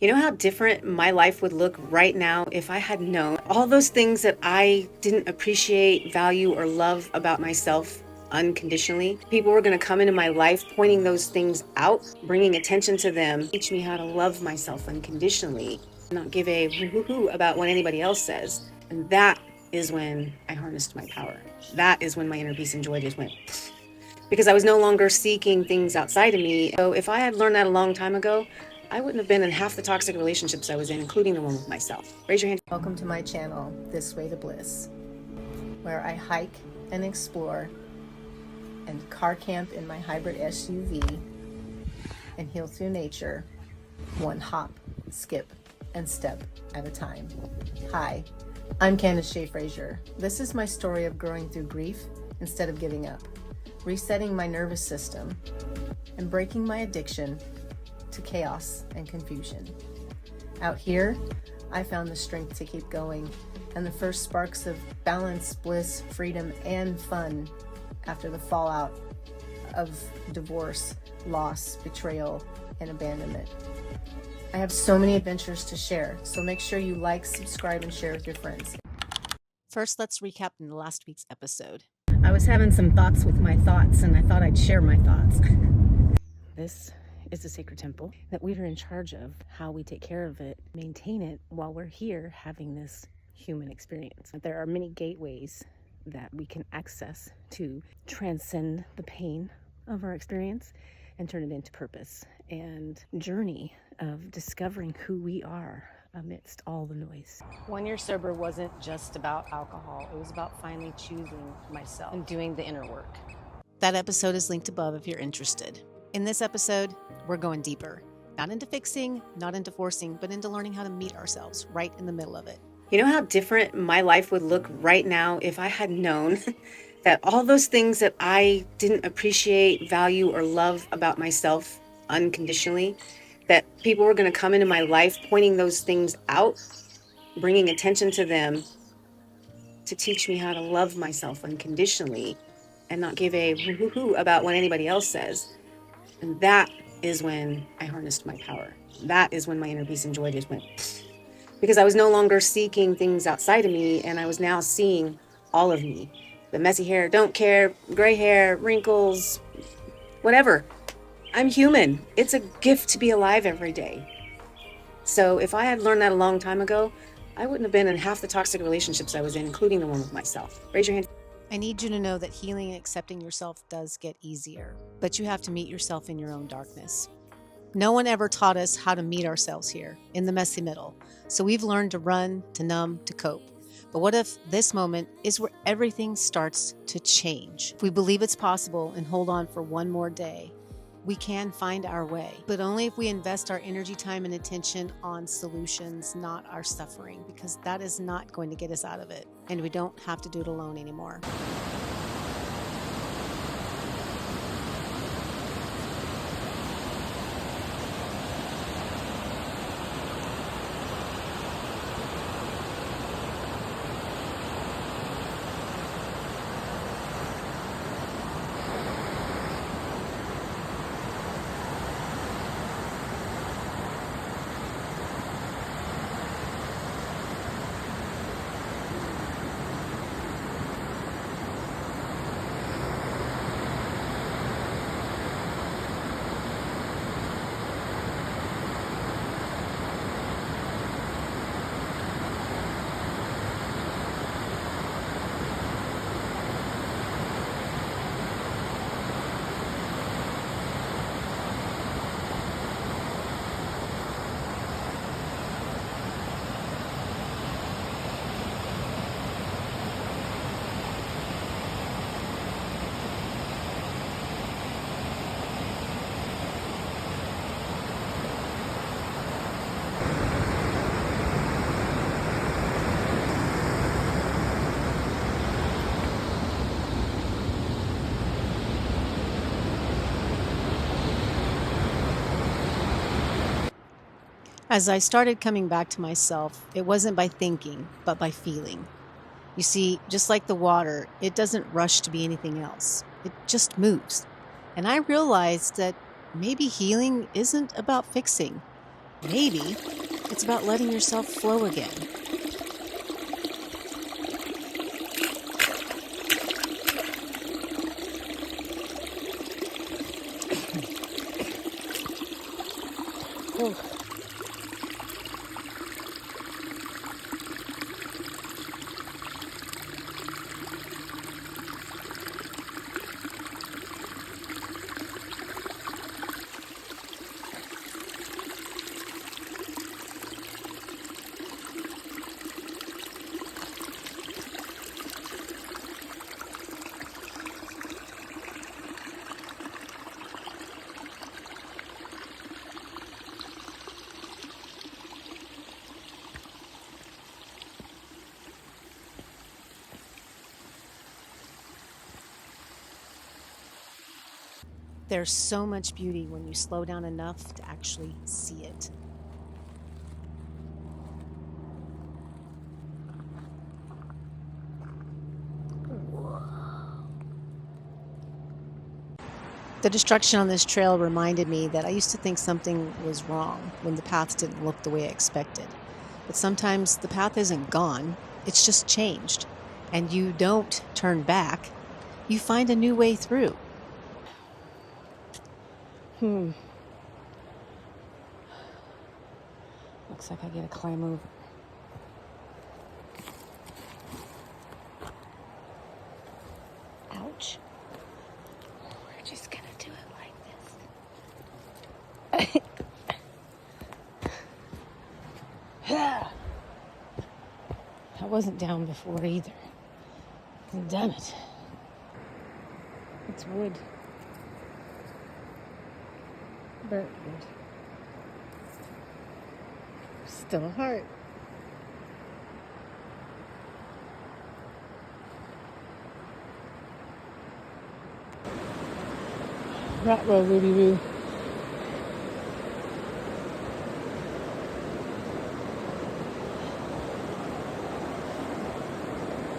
You know how different my life would look right now if I had known all those things that I didn't appreciate, value, or love about myself unconditionally? People were going to come into my life pointing those things out, bringing attention to them, teach me how to love myself unconditionally, not give a woo-hoo-hoo about what anybody else says. And that is when I harnessed my power. That is when my inner peace and joy just went because I was no longer seeking things outside of me. So if I had learned that a long time ago, I wouldn't have been in half the toxic relationships I was in, including the one with myself. Raise your hand. Welcome to my channel, This Way to Bliss, where I hike and explore and car camp in my hybrid SUV and heal through nature, one hop, skip, and step at a time. Hi, I'm Candace Shea Frazier. This is my story of growing through grief instead of giving up, resetting my nervous system, and breaking my addiction to chaos and confusion. Out here, I found the strength to keep going and the first sparks of balance, bliss, freedom, and fun after the fallout of divorce, loss, betrayal, and abandonment. I have so many adventures to share, so make sure you like, subscribe, and share with your friends. First, let's recap in last week's episode. I was having some thoughts with my thoughts, and I thought I'd share my thoughts. This is the sacred temple that we are in charge of, how we take care of it, maintain it while we're here having this human experience. There are many gateways that we can access to transcend the pain of our experience and turn it into purpose and journey of discovering who we are amidst all the noise. 1 year sober wasn't just about alcohol. It was about finally choosing myself and doing the inner work. That episode is linked above if you're interested. In this episode, we're going deeper. Not into fixing, not into forcing, but into learning how to meet ourselves right in the middle of it. You know how different my life would look right now if I had known that all those things that I didn't appreciate, value, or love about myself unconditionally, that people were going to come into my life pointing those things out, bringing attention to them to teach me how to love myself unconditionally and not give a woo-hoo-hoo about what anybody else says. And that is when I harnessed my power. That is when my inner peace and joy just went because I was no longer seeking things outside of me, and I was now seeing all of me. The messy hair, don't care, gray hair, wrinkles, whatever. I'm human. It's a gift to be alive every day. So if I had learned that a long time ago, I wouldn't have been in half the toxic relationships I was in, including the one with myself. Raise your hand. I need you to know that healing and accepting yourself does get easier, but you have to meet yourself in your own darkness. No one ever taught us how to meet ourselves here, in the messy middle. So we've learned to run, to numb, to cope. But what if this moment is where everything starts to change? If we believe it's possible and hold on for one more day, we can find our way, but only if we invest our energy, time, and attention on solutions, not our suffering, because that is not going to get us out of it. And we don't have to do it alone anymore. As I started coming back to myself, it wasn't by thinking, but by feeling. You see, just like the water, it doesn't rush to be anything else. It just moves. And I realized that maybe healing isn't about fixing. Maybe it's about letting yourself flow again. Oh. There's so much beauty when you slow down enough to actually see it. The destruction on this trail reminded me that I used to think something was wrong when the path didn't look the way I expected. But sometimes the path isn't gone, it's just changed. And you don't turn back, you find a new way through. Looks like I gotta climb over. Ouch. We're just gonna do it like this. I wasn't down before either. I've done it. It's wood. Burnt wood. Still a heart. Rat roll, Ruby Roo.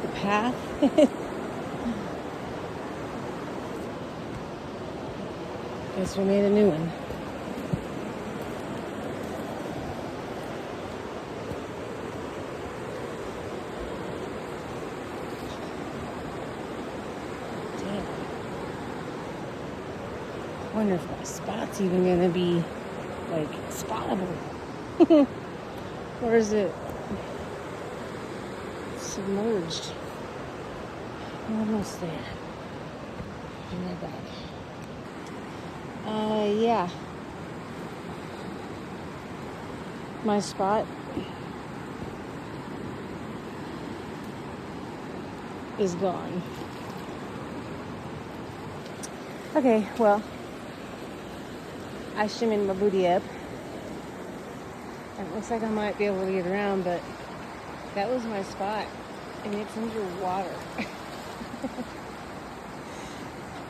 The path. Guess we made a new one. I wonder if my spot's even gonna be like spottable. Or is it submerged? I'm almost there. Be right back. Yeah. My spot is gone. Okay, well, I shimmied my booty up. And it looks like I might be able to get around, but that was my spot. And it's underwater.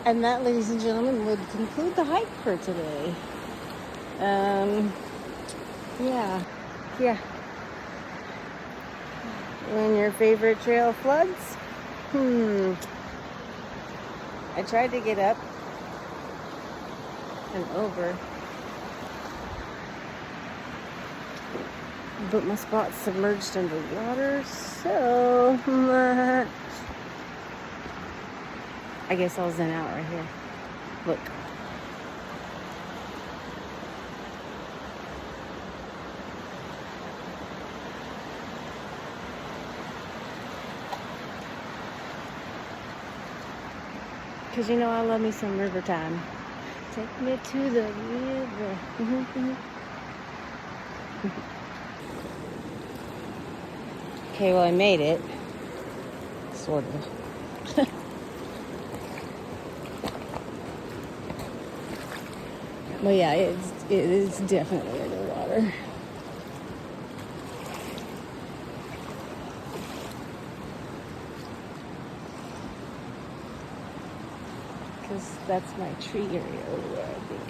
And that, ladies and gentlemen, would conclude the hike for today. Yeah. When your favorite trail floods? I tried to get up and over, but my spot's submerged underwater, so I guess I'll zen out right here. Look. Because you know I love me some river time. Take me to the river. Okay, well I made it. Sort of. Well, yeah, it is definitely underwater. Because that's my tree area over there, I think.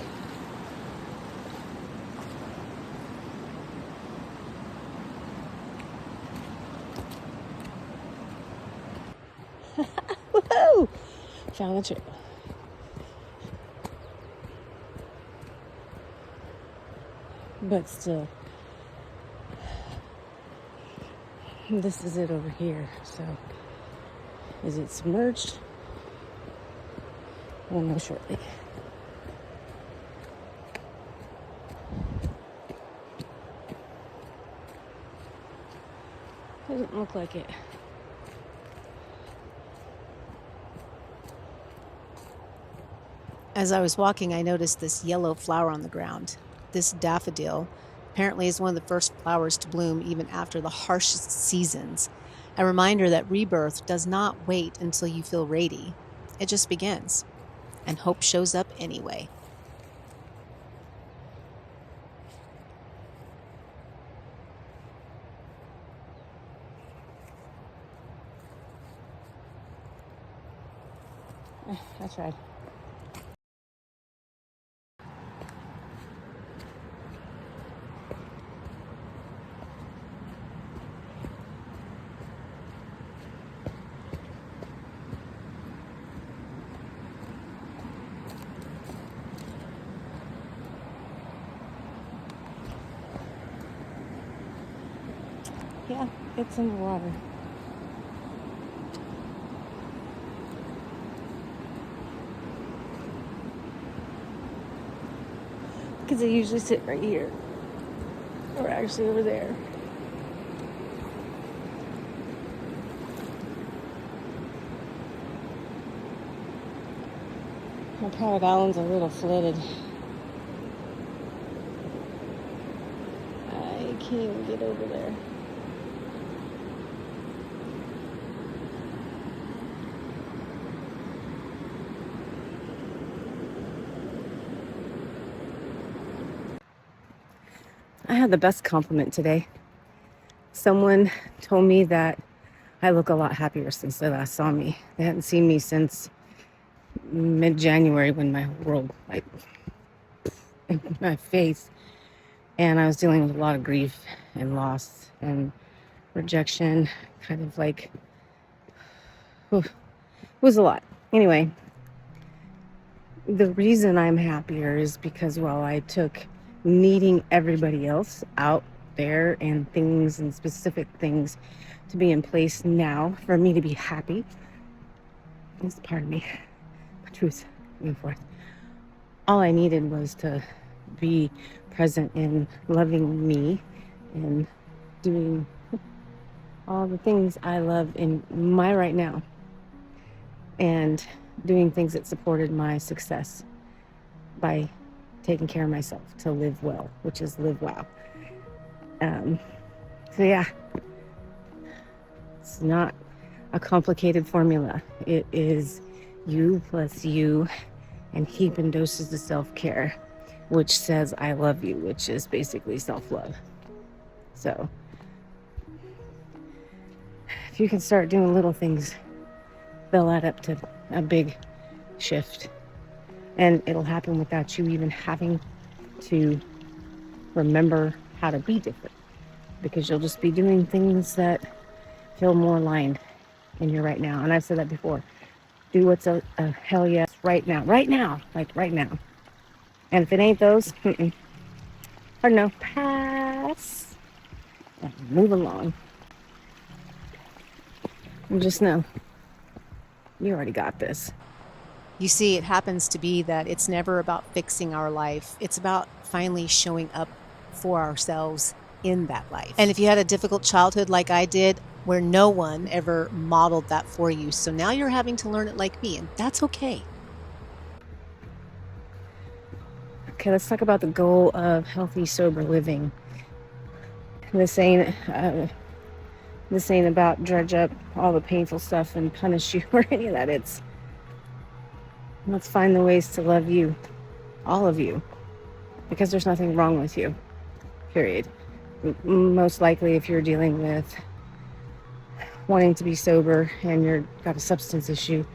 Woohoo! Found the trail. But still, this is it over here. So, is it submerged? We'll know shortly. Doesn't look like it. As I was walking, I noticed this yellow flower on the ground. This daffodil apparently is one of the first flowers to bloom even after the harshest seasons. A reminder that rebirth does not wait until you feel ready. It just begins. And hope shows up anyway. I tried. Yeah, it's in the water. Because they usually sit right here. Or actually over there. My private island's a little flooded. I can't even get over there. I had the best compliment today. Someone told me that I look a lot happier since they last saw me. They hadn't seen me since mid-January when my world, like, in my face. And I was dealing with a lot of grief and loss and rejection. Kind of like, it was a lot. Anyway, the reason I'm happier is because while I took needing everybody else out there and things and specific things to be in place now for me to be happy, this is part of me, my truth moving forth. All I needed was to be present in loving me and doing all the things I love in my right now and doing things that supported my success by taking care of myself to live well, which is live wow. So yeah, it's not a complicated formula. It is you plus you and heaping doses of self-care, which says I love you, which is basically self-love. So if you can start doing little things, they'll add up to a big shift. And it'll happen without you even having to remember how to be different, because you'll just be doing things that feel more aligned in your right now. And I've said that before. Do what's a hell yes right now. Right now. Like right now. And if it ain't those, or no, pass. And move along. And just know, you already got this. You see, it happens to be that it's never about fixing our life. It's about finally showing up for ourselves in that life. And if you had a difficult childhood like I did, where no one ever modeled that for you, so now you're having to learn it like me, and that's okay. Okay, let's talk about the goal of healthy, sober living. This ain't about dredge up all the painful stuff and punish you or any of that. It's let's find the ways to love you, all of you, because there's nothing wrong with you, period. Most likely, if you're dealing with wanting to be sober and you've got a substance issue,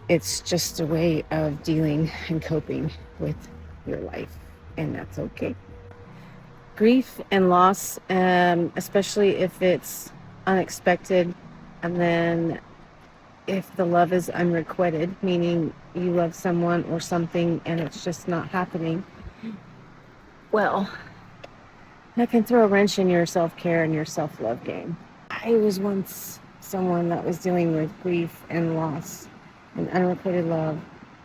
it's just a way of dealing and coping with your life, and that's okay. Grief and loss, especially if it's unexpected, and then if the love is unrequited, meaning you love someone or something and it's just not happening, well, that can throw a wrench in your self-care and your self-love game. I was once someone that was dealing with grief and loss and unrequited love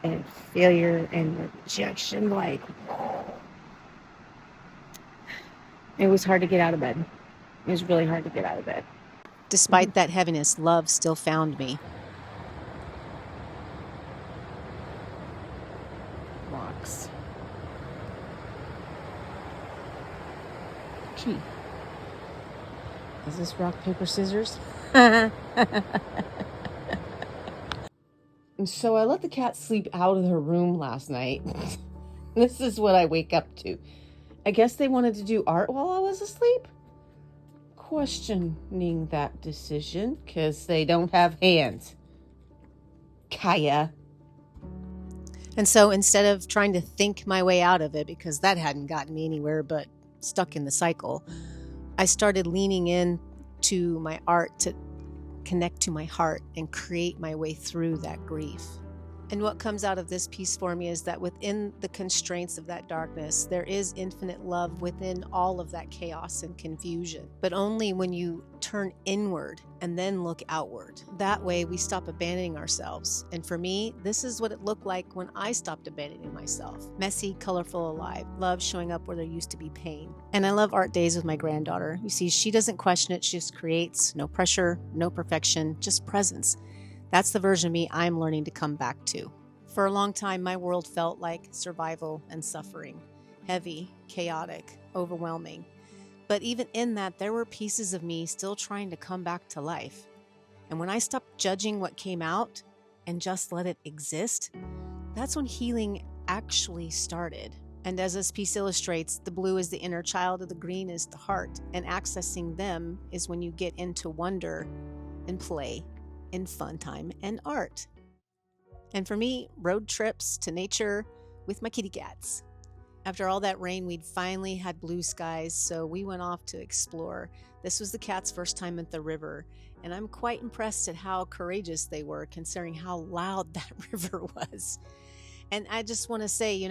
and failure and rejection. Like, it was hard to get out of bed. It was really hard to get out of bed. Despite that heaviness, love still found me. Rocks. Gee. Is this rock, paper, scissors? So I let the cat sleep out of their room last night. This is what I wake up to. I guess they wanted to do art while I was asleep? Questioning that decision because they don't have hands. Kaya. And so instead of trying to think my way out of it, because that hadn't gotten me anywhere but stuck in the cycle, I started leaning in to my art to connect to my heart and create my way through that grief. And what comes out of this piece for me is that within the constraints of that darkness, there is infinite love within all of that chaos and confusion, but only when you turn inward and then look outward. That way we stop abandoning ourselves. And for me, this is what it looked like when I stopped abandoning myself. Messy, colorful, alive. Love showing up where there used to be pain. And I love art days with my granddaughter. You see, she doesn't question it, she just creates. No pressure, no perfection, just presence. That's the version of me I'm learning to come back to. For a long time, my world felt like survival and suffering. Heavy, chaotic, overwhelming. But even in that, there were pieces of me still trying to come back to life. And when I stopped judging what came out and just let it exist, that's when healing actually started. And as this piece illustrates, the blue is the inner child, and the green is the heart. And accessing them is when you get into wonder and play and fun time and art. And for me, road trips to nature with my kitty cats. After all that rain, we'd finally had blue skies, so we went off to explore. This was the cats' first time at the river, and I'm quite impressed at how courageous they were, considering how loud that river was. And I just want to say,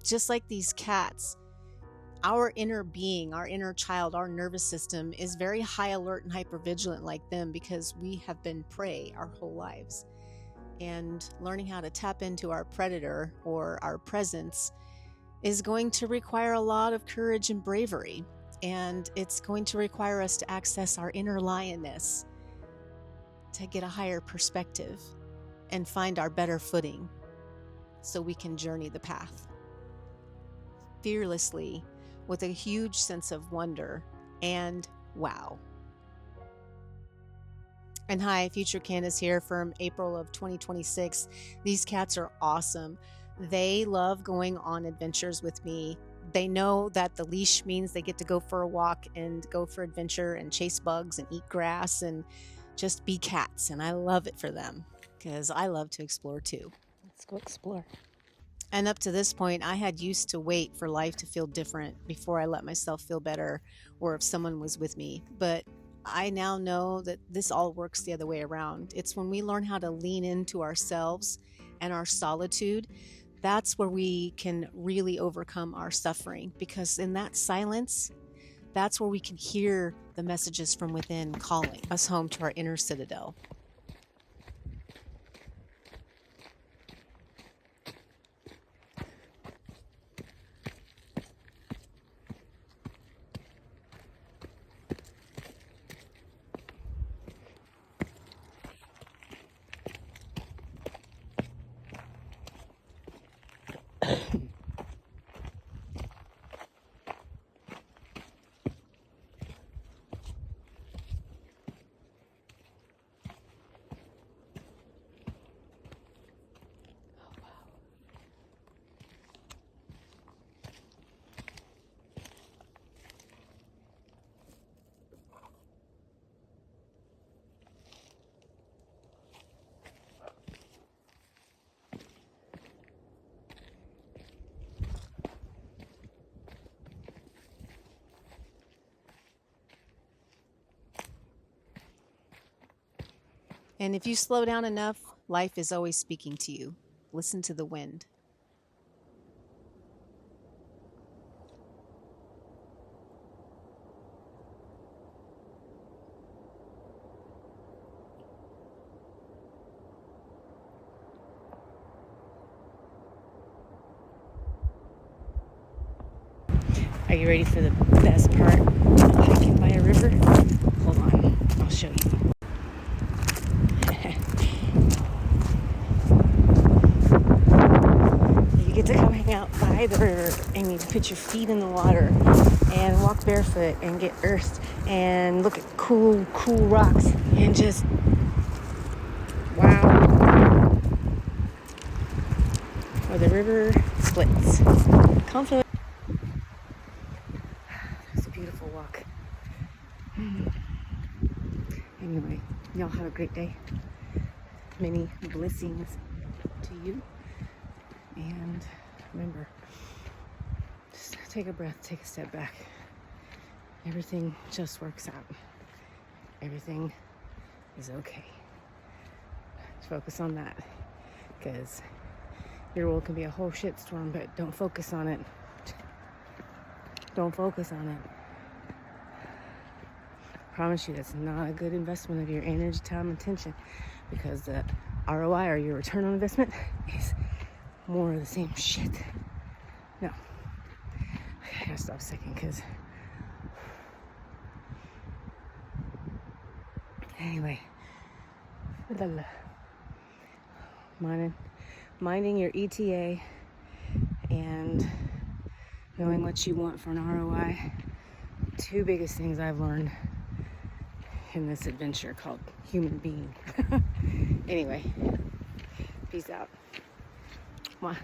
just like these cats, our inner being, our inner child, our nervous system is very high alert and hypervigilant like them because we have been prey our whole lives. And learning how to tap into our predator or our presence is going to require a lot of courage and bravery. And it's going to require us to access our inner lioness, to get a higher perspective and find our better footing so we can journey the path fearlessly with a huge sense of wonder and wow. And hi, Future Candace here from April of 2026. These cats are awesome. They love going on adventures with me. They know that the leash means they get to go for a walk and go for adventure and chase bugs and eat grass and just be cats. And I love it for them because I love to explore too. Let's go explore. And up to this point, I had used to wait for life to feel different before I let myself feel better or if someone was with me. But I now know that this all works the other way around. It's when we learn how to lean into ourselves and our solitude, that's where we can really overcome our suffering. Because in that silence, that's where we can hear the messages from within calling us home to our inner citadel. And if you slow down enough, life is always speaking to you. Listen to the wind. Are you ready for the best part of hiking by a river? Hold on, I'll show you. You get to come hang out by the river and you put your feet in the water and walk barefoot and get earthed and look at cool rocks and just wow. Where the river splits. Confident. It's a beautiful walk. Anyway, y'all have a great day. Many blessings to you. And remember, just take a breath, take a step back. Everything just works out. Everything is okay. Focus on that, because your world can be a whole shitstorm, but don't focus on it. Don't focus on it. I promise you that's not a good investment of your energy, time, and attention, because the ROI, or your return on investment, is more of the same shit. No. I gotta stop a second, because anyway, minding your ETA and knowing what you want for an ROI. Two biggest things I've learned in this adventure called human being. Anyway, peace out. Mwah.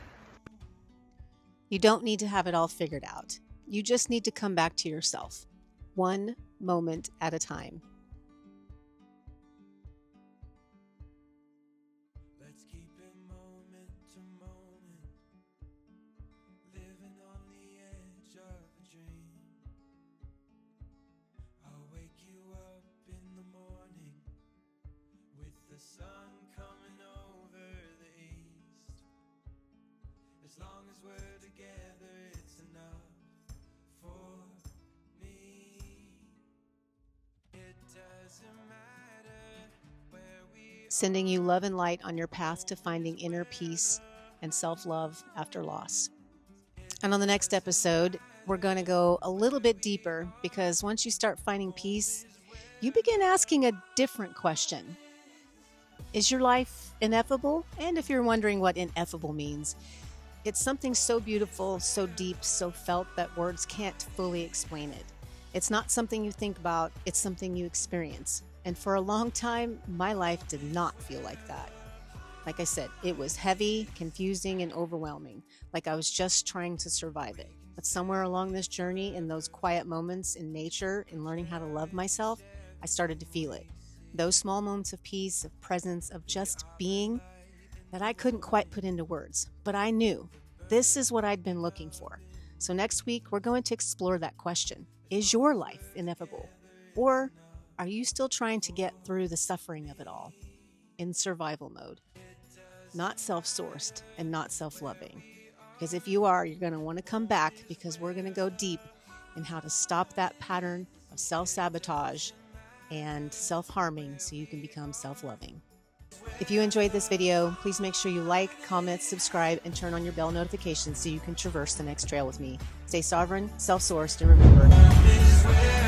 You don't need to have it all figured out. You just need to come back to yourself, one moment at a time. Let's keep it moment to moment, living on the edge of a dream. I'll wake you up in the morning with the sun coming over the east. As long as we're together, it's enough for me. It doesn't matter where we Sending you love and light on your path to finding inner peace and self-love after loss. And on the next episode, we're going to go a little bit deeper, because once you start finding peace, you begin asking a different question. Is your life ineffable? And if you're wondering what ineffable means, it's something so beautiful, so deep, so felt that words can't fully explain it. It's not something you think about, it's something you experience. And for a long time, my life did not feel like that. Like I said, it was heavy, confusing, and overwhelming, like I was just trying to survive it. But somewhere along this journey, in those quiet moments in nature, in learning how to love myself, I started to feel it. Those small moments of peace, of presence, of just being, that I couldn't quite put into words, but I knew this is what I'd been looking for. So next week, we're going to explore that question. Is your life ineffable? Or are you still trying to get through the suffering of it all in survival mode? Not self-sourced and not self-loving. Because if you are, you're going to want to come back, because we're going to go deep in how to stop that pattern of self-sabotage and self-harming so you can become self-loving. If you enjoyed this video, please make sure you like, comment, subscribe, and turn on your bell notifications so you can traverse the next trail with me. Stay sovereign, self-sourced, and remember,